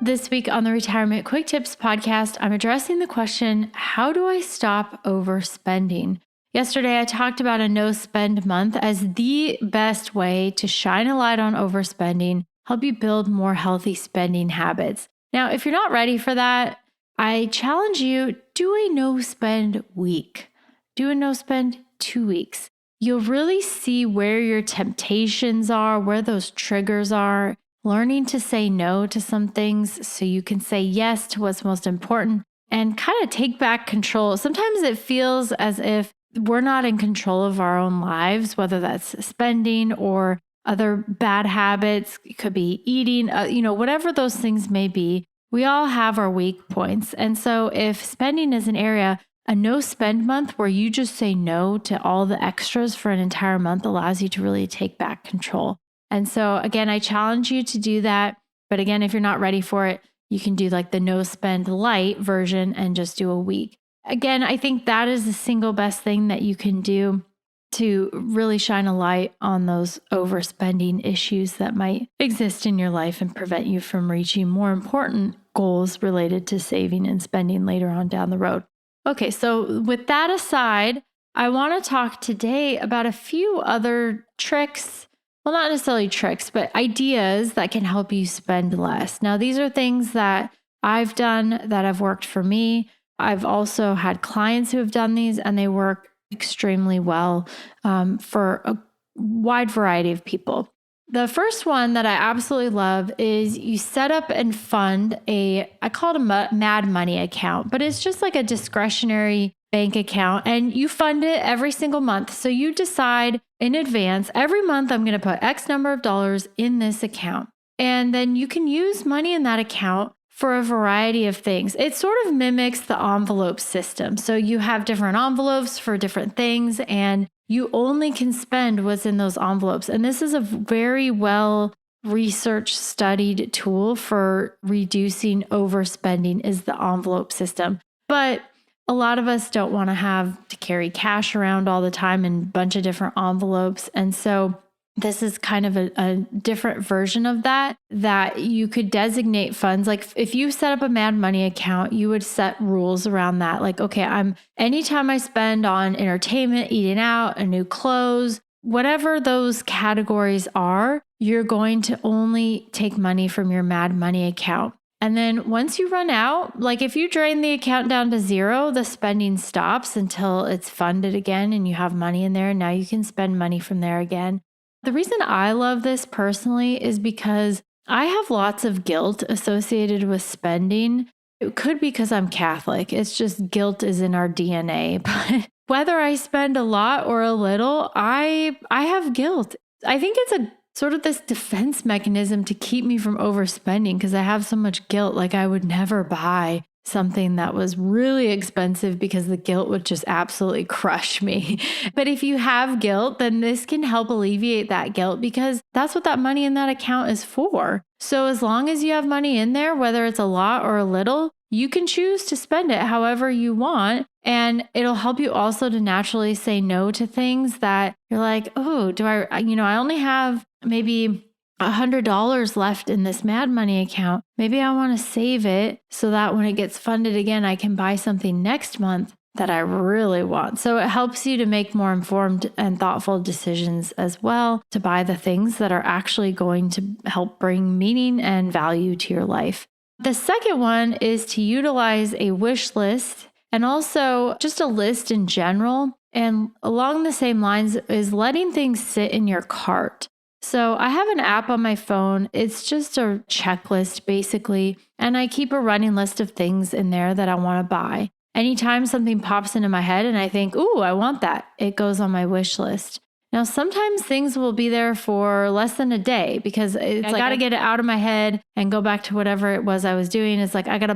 This week on the Retirement Quick Tips podcast, I'm addressing the question, how do I stop overspending? Yesterday, I talked about a no spend month as the best way to shine a light on overspending, help you build more healthy spending habits. Now, if you're not ready for that, I challenge you, do a no spend week. Do a no spend 2 weeks. You'll really see where your temptations are, where those triggers are. Learning to say no to some things so you can say yes to what's most important and kind of take back control. Sometimes it feels as if we're not in control of our own lives, whether that's spending or other bad habits. It could be eating, whatever those things may be. We all have our weak points. And so if spending is an area, a no spend month where you just say no to all the extras for an entire month allows you to really take back control. And so again, I challenge you to do that. But again, if you're not ready for it, you can do like the no spend light version and just do a week. Again, I think that is the single best thing that you can do to really shine a light on those overspending issues that might exist in your life and prevent you from reaching more important goals related to saving and spending later on down the road. Okay, so with that aside, I want to talk today about a few other tricks. Well, not necessarily tricks, but ideas that can help you spend less. Now, these are things that I've done that have worked for me. I've also had clients who have done these and they work extremely well for a wide variety of people. The first one that I absolutely love is you set up and fund I call it a Mad Money account, but it's just like a discretionary bank account and you fund it every single month. So you decide in advance, every month I'm going to put X number of dollars in this account. And then you can use money in that account for a variety of things. It sort of mimics the envelope system. So you have different envelopes for different things and you only can spend what's in those envelopes. And this is a very well research studied tool for reducing overspending is the envelope system. But a lot of us don't want to have to carry cash around all the time in a bunch of different envelopes. And so this is kind of a different version of that you could designate funds. Like if you set up a Mad Money account, you would set rules around that. Like, okay, anytime I spend on entertainment, eating out, new clothes, whatever those categories are, you're going to only take money from your Mad Money account. And then once you run out, like if you drain the account down to zero, the spending stops until it's funded again and you have money in there. And now you can spend money from there again. The reason I love this personally is because I have lots of guilt associated with spending. It could be because I'm Catholic. It's just guilt is in our DNA. But whether I spend a lot or a little, I have guilt. I think it's a sort of this defense mechanism to keep me from overspending because I have so much guilt. Like I would never buy something that was really expensive because the guilt would just absolutely crush me. But if you have guilt, then this can help alleviate that guilt because that's what that money in that account is for. So as long as you have money in there, whether it's a lot or a little, you can choose to spend it however you want. And it'll help you also to naturally say no to things that you're like, oh, I only have maybe $100 left in this Mad Money account. Maybe I want to save it so that when it gets funded again, I can buy something next month that I really want. So it helps you to make more informed and thoughtful decisions as well, to buy the things that are actually going to help bring meaning and value to your life. The second one is to utilize a wish list and also just a list in general. And along the same lines is letting things sit in your cart. So I have an app on my phone. It's just a checklist basically. And I keep a running list of things in there that I want to buy. Anytime something pops into my head and I think, ooh, I want that, it goes on my wish list. Now, sometimes things will be there for less than a day because I got to get it out of my head and go back to whatever it was I was doing. It's like, I'm going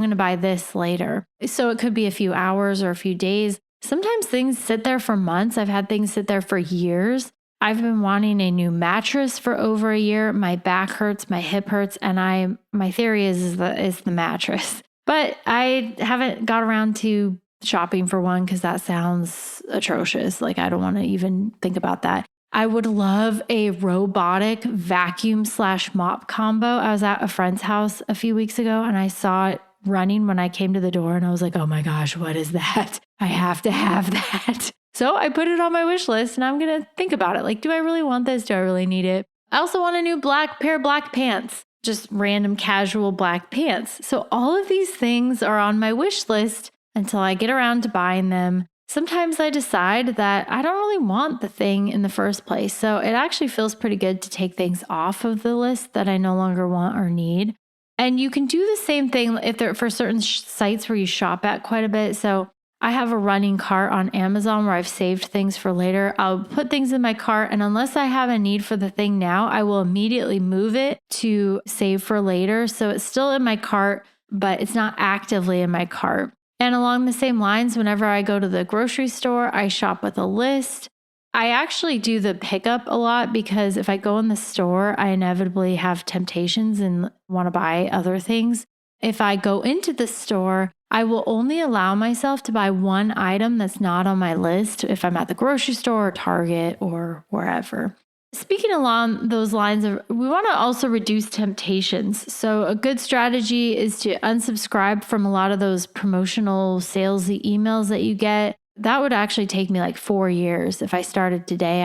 to buy this later. So it could be a few hours or a few days. Sometimes things sit there for months. I've had things sit there for years. I've been wanting a new mattress for over a year. My back hurts, my hip hurts, and my theory is the mattress. But I haven't got around to shopping for one because that sounds atrocious. Like I don't want to even think about that. I would love a robotic vacuum/mop combo. I was at a friend's house a few weeks ago and I saw it running when I came to the door and I was like, oh my gosh, what is that? I have to have that. So I put it on my wish list and I'm going to think about it. Like, do I really want this? Do I really need it? I also want a new pair of black pants, just random casual black pants. So all of these things are on my wish list until I get around to buying them. Sometimes I decide that I don't really want the thing in the first place. So it actually feels pretty good to take things off of the list that I no longer want or need. And you can do the same thing if they're for certain sites where you shop at quite a bit. So I have a running cart on Amazon where I've saved things for later. I'll put things in my cart, and unless I have a need for the thing now, I will immediately move it to save for later. So it's still in my cart, but it's not actively in my cart. And along the same lines, whenever I go to the grocery store, I shop with a list. I actually do the pickup a lot because if I go in the store, I inevitably have temptations and want to buy other things. If I go into the store, I will only allow myself to buy one item that's not on my list if I'm at the grocery store or Target or wherever. Speaking along those lines, we want to also reduce temptations. So a good strategy is to unsubscribe from a lot of those promotional salesy emails that you get. That would actually take me like 4 years. If I started today,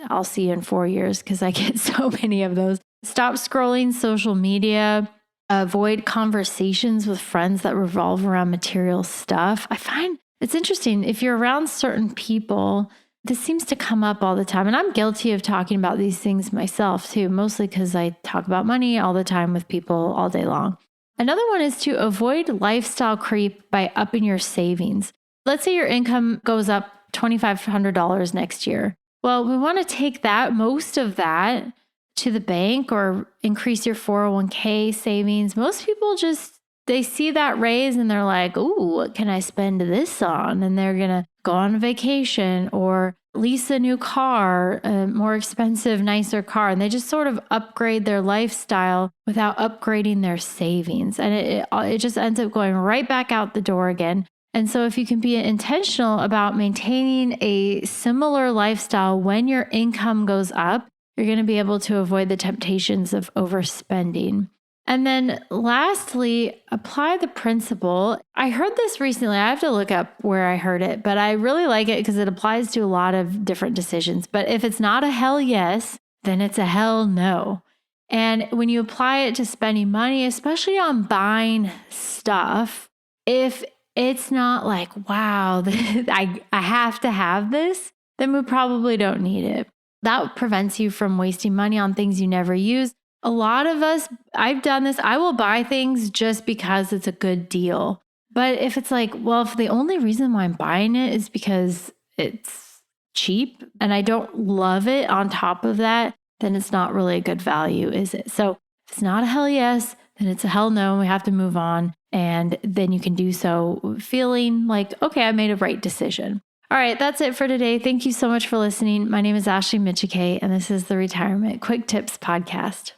I'll see you in 4 years because I get so many of those. Stop scrolling social media. Avoid conversations with friends that revolve around material stuff. I find it's interesting. If you're around certain people, this seems to come up all the time. And I'm guilty of talking about these things myself too, mostly because I talk about money all the time with people all day long. Another one is to avoid lifestyle creep by upping your savings. Let's say your income goes up $2,500 next year. Well, we want to take most of that to the bank or increase your 401k savings. Most people they see that raise and they're like, ooh, what can I spend this on? And they're going to go on vacation or lease a new car, a more expensive, nicer car. And they just sort of upgrade their lifestyle without upgrading their savings. And it just ends up going right back out the door again. And so if you can be intentional about maintaining a similar lifestyle when your income goes up, you're going to be able to avoid the temptations of overspending. And then lastly, apply the principle. I heard this recently. I have to look up where I heard it, but I really like it because it applies to a lot of different decisions. But if it's not a hell yes, then it's a hell no. And when you apply it to spending money, especially on buying stuff, if it's not like, wow, I have to have this, then we probably don't need it. That prevents you from wasting money on things you never use. A lot of us, I've done this. I will buy things just because it's a good deal. But if it's like, well, if the only reason why I'm buying it is because it's cheap and I don't love it on top of that, then it's not really a good value, is it? So if it's not a hell yes, then it's a hell no. We have to move on. And then you can do so feeling like, okay, I made a right decision. All right, that's it for today. Thank you so much for listening. My name is Ashley Michike, and this is the Retirement Quick Tips Podcast.